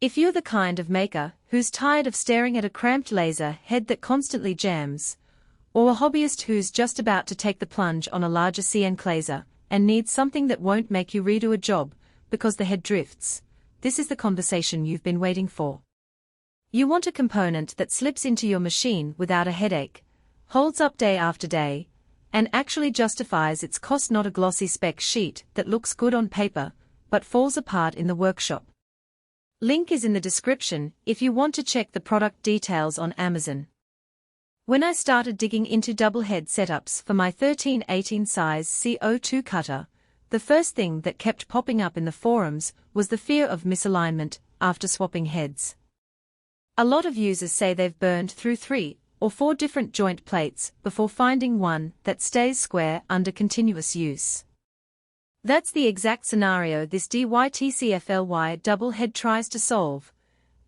If you're the kind of maker who's tired of staring at a cramped laser head that constantly jams, or a hobbyist who's just about to take the plunge on a larger CNC laser and needs something that won't make you redo a job because the head drifts, this is the conversation you've been waiting for. You want a component that slips into your machine without a headache, holds up day after day, and actually justifies its cost, not a glossy spec sheet that looks good on paper but falls apart in the workshop. Link is in the description if you want to check the product details on Amazon. When I started digging into double head setups for my 13-18 size CO2 cutter, the first thing that kept popping up in the forums was the fear of misalignment after swapping heads. A lot of users say they've burned through 3 or 4 different joint plates before finding one that stays square under continuous use. That's the exact scenario this DYTCFLY double head tries to solve,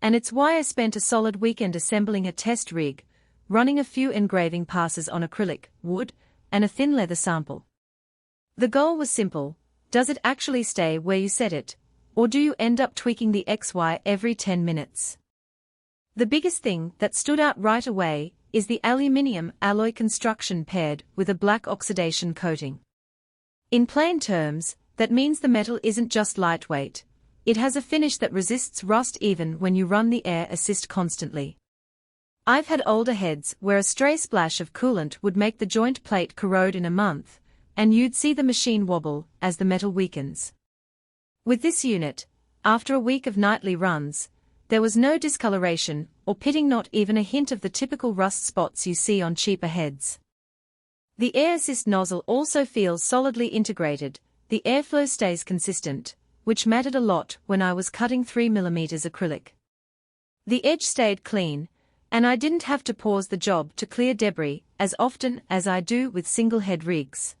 and it's why I spent a solid weekend assembling a test rig, running a few engraving passes on acrylic, wood, and a thin leather sample. The goal was simple: does it actually stay where you set it, or do you end up tweaking the XY every 10 minutes? The biggest thing that stood out right away is the aluminium alloy construction paired with a black oxidation coating. In plain terms, that means the metal isn't just lightweight, it has a finish that resists rust even when you run the air assist constantly. I've had older heads where a stray splash of coolant would make the joint plate corrode in a month, and you'd see the machine wobble as the metal weakens. With this unit, after a week of nightly runs, there was no discoloration or pitting, not even a hint of the typical rust spots you see on cheaper heads. The air assist nozzle also feels solidly integrated, the airflow stays consistent, which mattered a lot when I was cutting 3mm acrylic. The edge stayed clean, and I didn't have to pause the job to clear debris as often as I do with single-head rigs.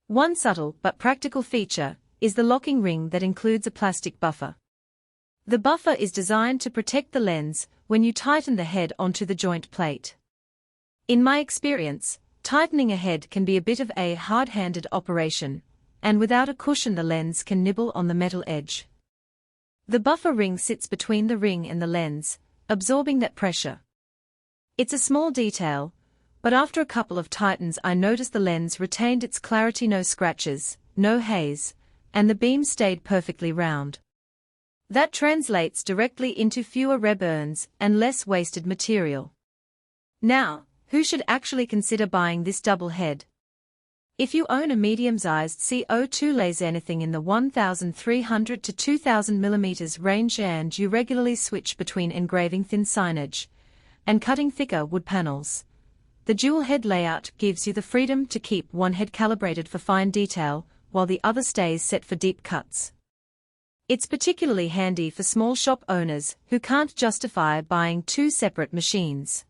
One subtle but practical feature is the locking ring that includes a plastic buffer. The buffer is designed to protect the lens when you tighten the head onto the joint plate. In my experience, tightening a head can be a bit of a hard-handed operation, and without a cushion the lens can nibble on the metal edge. The buffer ring sits between the ring and the lens, absorbing that pressure. It's a small detail, but after a couple of tightens I noticed the lens retained its clarity, no scratches, no haze, and the beam stayed perfectly round. That translates directly into fewer reburns and less wasted material. Now, who should actually consider buying this double head? If you own a medium-sized CO2 laser anything in the 1,300 to 2,000 mm range and you regularly switch between engraving thin signage and cutting thicker wood panels, the dual head layout gives you the freedom to keep one head calibrated for fine detail while the other stays set for deep cuts. It's particularly handy for small shop owners who can't justify buying 2 separate machines.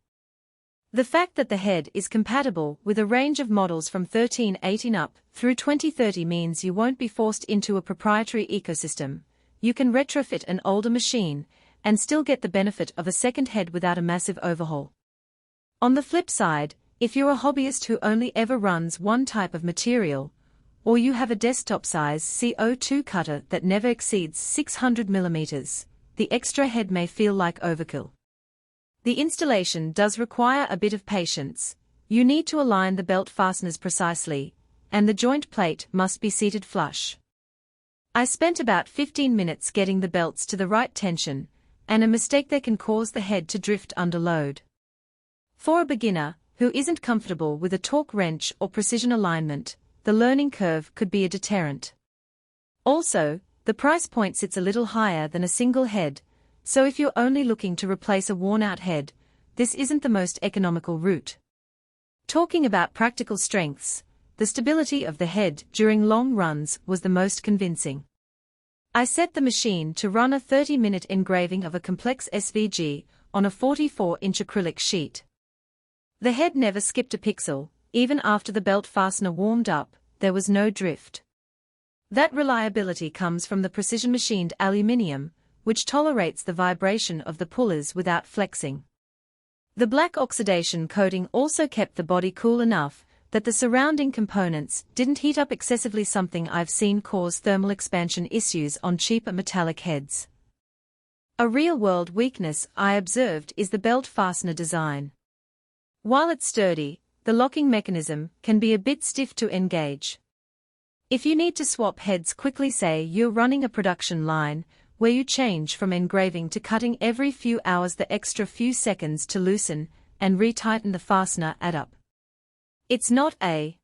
The fact that the head is compatible with a range of models from 13-18 up through 2030 means you won't be forced into a proprietary ecosystem. You can retrofit an older machine and still get the benefit of a second head without a massive overhaul. On the flip side, if you're a hobbyist who only ever runs one type of material, or you have a desktop-size CO2 cutter that never exceeds 600 mm, the extra head may feel like overkill. The installation does require a bit of patience. You need to align the belt fasteners precisely, and the joint plate must be seated flush. I spent about 15 minutes getting the belts to the right tension, and a mistake there can cause the head to drift under load. For a beginner who isn't comfortable with a torque wrench or precision alignment, the learning curve could be a deterrent. Also, the price point sits a little higher than a single head, so if you're only looking to replace a worn-out head, this isn't the most economical route. Talking about practical strengths, the stability of the head during long runs was the most convincing. I set the machine to run a 30-minute engraving of a complex SVG on a 44-inch acrylic sheet. The head never skipped a pixel, even after the belt fastener warmed up, there was no drift. That reliability comes from the precision-machined aluminium, which tolerates the vibration of the pullers without flexing. The black oxidation coating also kept the body cool enough that the surrounding components didn't heat up excessively, something I've seen cause thermal expansion issues on cheaper metallic heads. A real-world weakness I observed is the belt fastener design. While it's sturdy, the locking mechanism can be a bit stiff to engage. If you need to swap heads quickly, say you're running a production line, where you change from engraving to cutting every few hours, the extra few seconds to loosen and retighten the fastener add up. It's not a